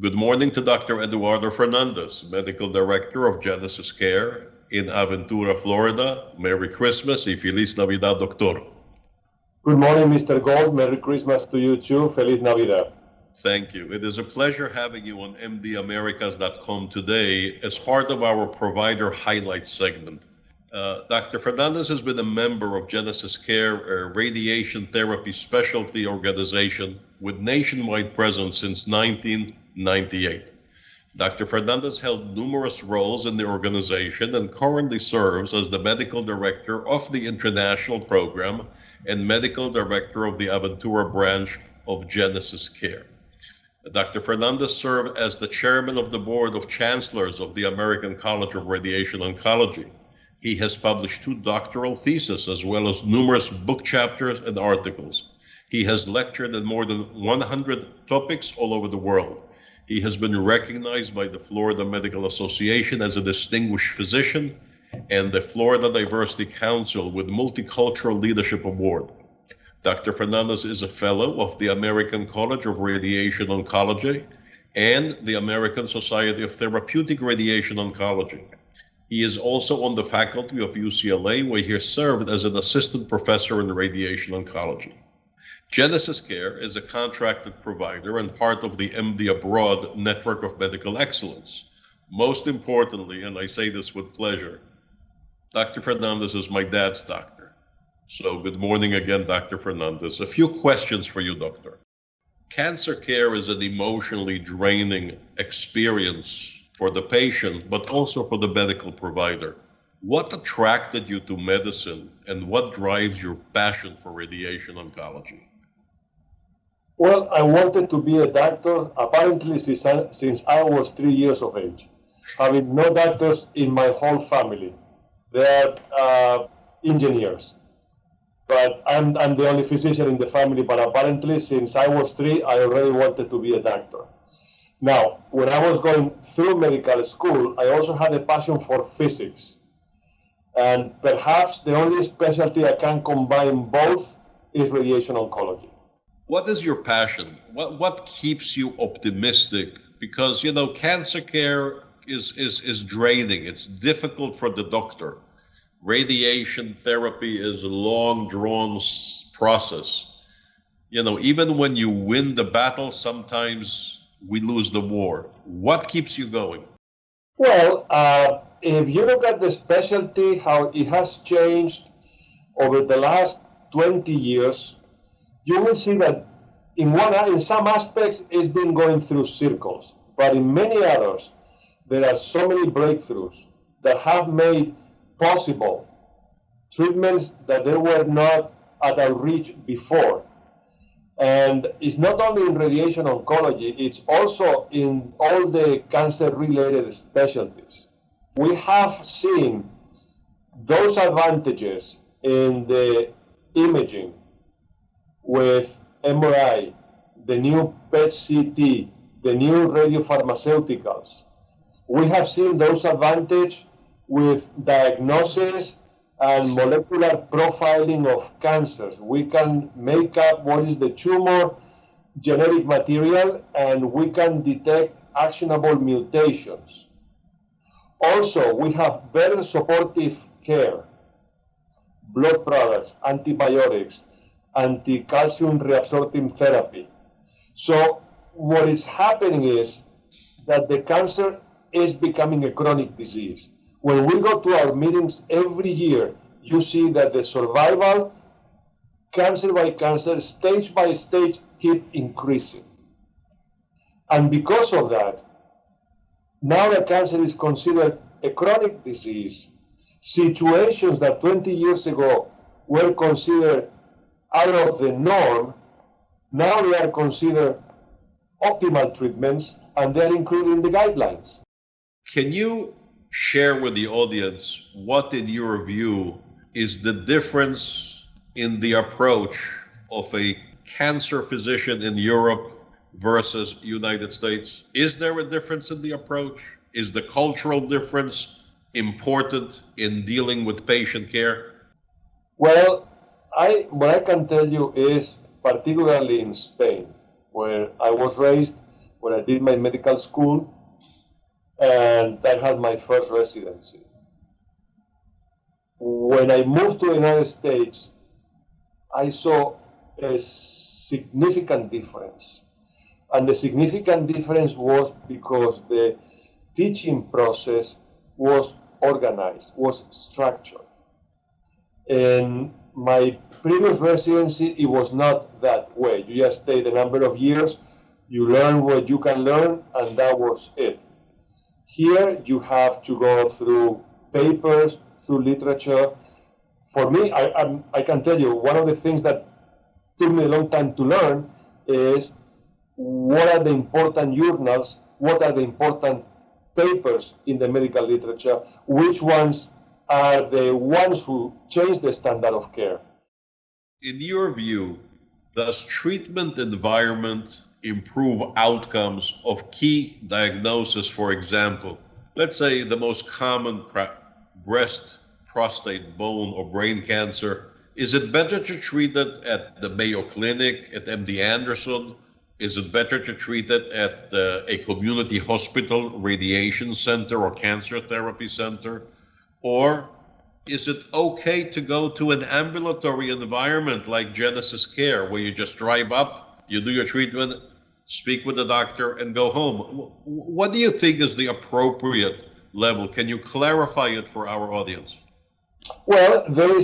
Good morning to Dr. Eduardo Fernandez, Medical Director of Genesis Care in Aventura, Florida. Merry Christmas y Feliz Navidad, Doctor. Good morning, Mr. Gold. Merry Christmas to you too. Feliz Navidad. Thank you. It is a pleasure having you on mdamericas.com today as part of our Provider Highlights segment. Dr. Fernandez has been a member of Genesis Care, a radiation therapy specialty organization with nationwide presence since 1998. Dr. Fernandez held numerous roles in the organization and currently serves as the medical director of the international program and medical director of the Aventura branch of Genesis Care. Dr. Fernandez served as the chairman of the board of chancellors of the American College of Radiation Oncology. He has published 2 doctoral theses as well as numerous book chapters and articles. He has lectured in more than 100 topics all over the world. He has been recognized by the Florida Medical Association as a distinguished physician and the Florida Diversity Council with Multicultural Leadership Award. Dr. Fernandez is a fellow of the American College of Radiation Oncology and the American Society of Therapeutic Radiation Oncology. He is also on the faculty of UCLA, where he served as an assistant professor in radiation oncology. Genesis Care is a contracted provider and part of the MD Abroad network of medical excellence. Most importantly, and I say this with pleasure, Dr. Fernandez is my dad's doctor. So good morning again, Dr. Fernandez. A few questions for you, doctor. Cancer care is an emotionally draining experience for the patient, but also for the medical provider. What attracted you to medicine and what drives your passion for radiation oncology? Well, I wanted to be a doctor apparently since I was 3 years of age, having no doctors in my whole family. They are engineers. But I'm the only physician in the family, but apparently since I was 3, I already wanted to be a doctor. Now, when I was going through medical school, I also had a passion for physics. And perhaps the only specialty I can combine both is radiation oncology. What is your passion? What keeps you optimistic? Because, cancer care is draining. It's difficult for the doctor. Radiation therapy is a long, drawn process. Even when you win the battle, sometimes we lose the war. What keeps you going? Well, if you look at the specialty, how it has changed over the last 20 years, you will see that in some aspects it's been going through circles, but in many others, there are so many breakthroughs that have made possible treatments that they were not at our reach before. And it's not only in radiation oncology, it's also in all the cancer-related specialties. We have seen those advantages in the imaging with MRI, the new PET-CT, the new radiopharmaceuticals. We have seen those advantages with diagnosis and molecular profiling of cancers. We can make up what is the tumor genetic material, and we can detect actionable mutations. Also, we have better supportive care, blood products, antibiotics, anti-calcium reabsorptive therapy. So what is happening is that the cancer is becoming a chronic disease. When we go to our meetings every year, you see that the survival, cancer by cancer, stage by stage, keep increasing. And because of that, now that cancer is considered a chronic disease, situations that 20 years ago were considered out of the norm, now they are considered optimal treatments, and they're included in the guidelines. Can you share with the audience what, in your view, is the difference in the approach of a cancer physician in Europe versus United States? Is there a difference in the approach? Is the cultural difference important in dealing with patient care? Well, what I can tell you is, particularly in Spain, where I was raised, where I did my medical school, and I had my first residency. When I moved to the United States, I saw a significant difference. And the significant difference was because the teaching process was organized, was structured. In my previous residency, it was not that way. You just stayed a number of years, you learn what you can learn, and that was it. Here, you have to go through papers, through literature. For me, I can tell you, one of the things that took me a long time to learn is what are the important journals, what are the important papers in the medical literature, which ones are the ones who change the standard of care. In your view, does treatment environment improve outcomes of key diagnoses? For example, let's say the most common breast, prostate, bone, or brain cancer. Is it better to treat it at the Mayo Clinic, at MD Anderson? Is it better to treat it at a community hospital, radiation center, or cancer therapy center? Or is it okay to go to an ambulatory environment like Genesis Care, where you just drive up, you do your treatment, speak with the doctor, and go home? What do you think is the appropriate level? Can you clarify it for our audience? Well, there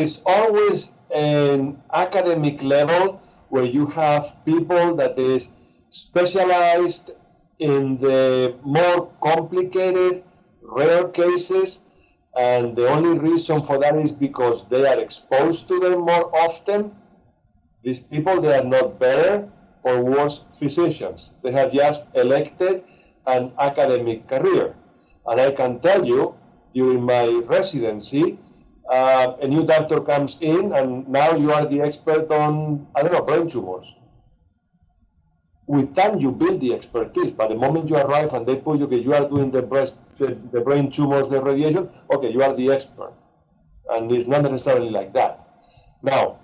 is always an academic level where you have people that is specialized in the more complicated, rare cases, and the only reason for that is because they are exposed to them more often. These people, they are not better or worse physicians. They have just elected an academic career. And I can tell you, during my residency, a new doctor comes in, and now you are the expert on, I don't know, brain tumors. With time, you build the expertise, but the moment you arrive and they put you, okay, you are doing the brain tumors, the radiation, okay, you are the expert. And it's not necessarily like that. Now,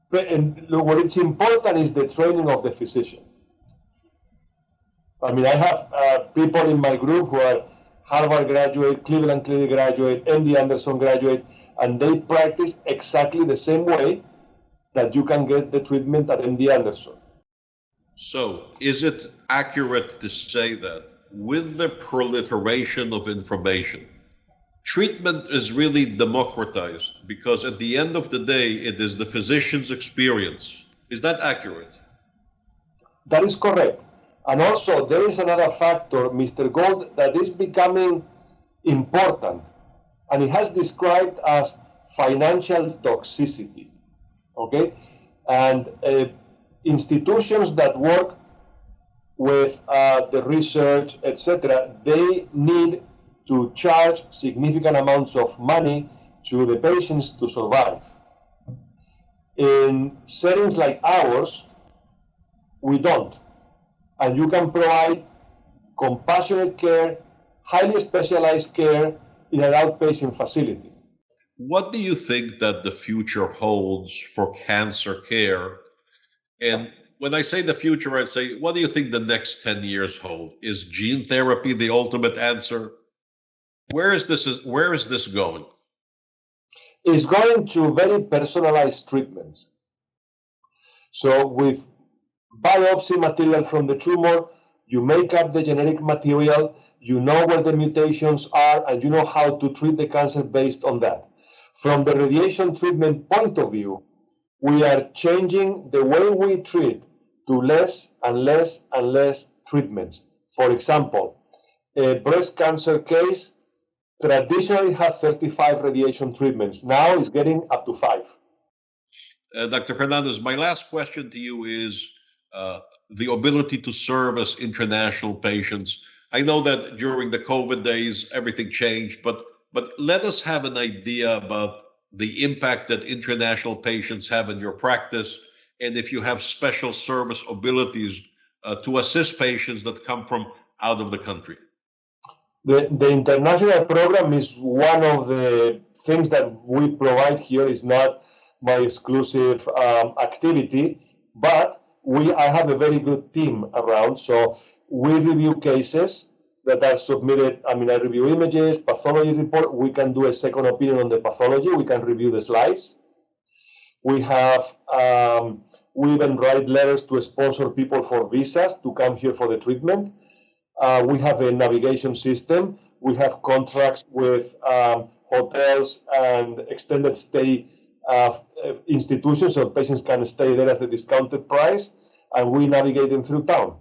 what is important is the training of the physician. I mean, I have people in my group who are Harvard graduate, Cleveland Clinic graduate, MD Anderson graduate, and they practice exactly the same way that you can get the treatment at MD Anderson. So, is it accurate to say that with the proliferation of information, treatment is really democratized because at the end of the day, it is the physician's experience? Is that accurate? That is correct. And also, there is another factor, Mr. Gold, that is becoming important, and it has described as financial toxicity. Okay? And institutions that work with the research, etc., they need to charge significant amounts of money to the patients to survive. In settings like ours, we don't. And you can provide compassionate care, highly specialized care in an outpatient facility. What do you think that the future holds for cancer care? And when I say the future, I'd say, what do you think the next 10 years hold? Is gene therapy the ultimate answer? Where is this going? It's going to very personalized treatments. So with biopsy material from the tumor, you make up the genetic material, you know where the mutations are, and you know how to treat the cancer based on that. From the radiation treatment point of view, we are changing the way we treat to less and less and less treatments. For example, a breast cancer case traditionally had 35 radiation treatments. Now it's getting up to 5. Dr. Fernandez, my last question to you is the ability to service international patients. I know that during the COVID days, everything changed, but let us have an idea about the impact that international patients have in your practice, and if you have special service abilities to assist patients that come from out of the country. The international program is one of the things that we provide here. Is not my exclusive activity, but I have a very good team around, so we review cases that are submitted. I mean, I review images, pathology report. We can do a second opinion on the pathology. We can review the slides. We have, we even write letters to sponsor people for visas to come here for the treatment. We have a navigation system. We have contracts with hotels and extended stay institutions, so patients can stay there at a discounted price, and we navigate them through town.